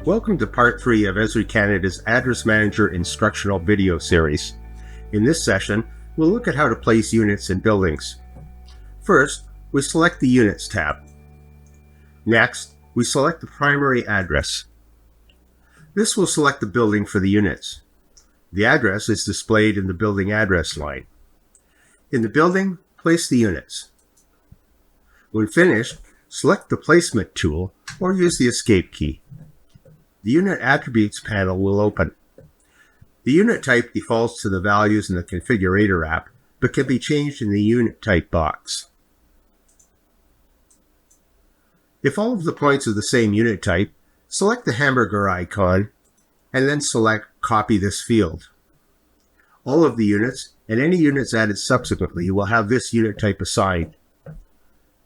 Welcome to part 3 of Esri Canada's Address Manager instructional video series. In this session, we'll look at how to place units in buildings. First, we select the Units tab. Next, we select the primary address. This will select the building for the units. The address is displayed in the building address line. In the building, place the units. When finished, select the Placement tool or use the Escape key. The Unit Attributes panel will open. The unit type defaults to the values in the Configurator app, but can be changed in the Unit Type box. If all of the points are the same unit type, select the hamburger icon and then select Copy this field. All of the units and any units added subsequently will have this unit type assigned.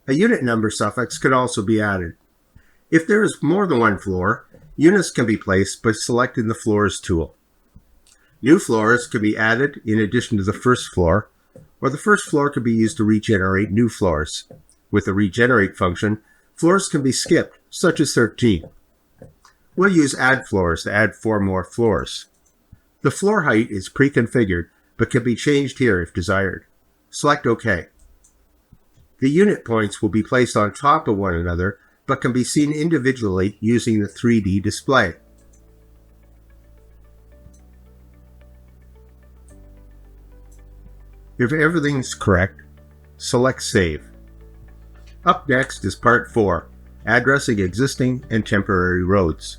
A unit number suffix can also be added. If there is more than one floor, units can be placed by selecting the Floors tool. New floors can be added in addition to the first floor, or the first floor can be used to regenerate new floors. With the Regenerate function, floors can be skipped, such as 13. We'll use Add Floors to add 4 more floors. The floor height is pre-configured, but can be changed here if desired. Select OK. The unit points will be placed on top of one another, but can be seen individually using the 3D display. If everything is correct, select Save. Up next is Part 4, Addressing Existing and Temporary Roads.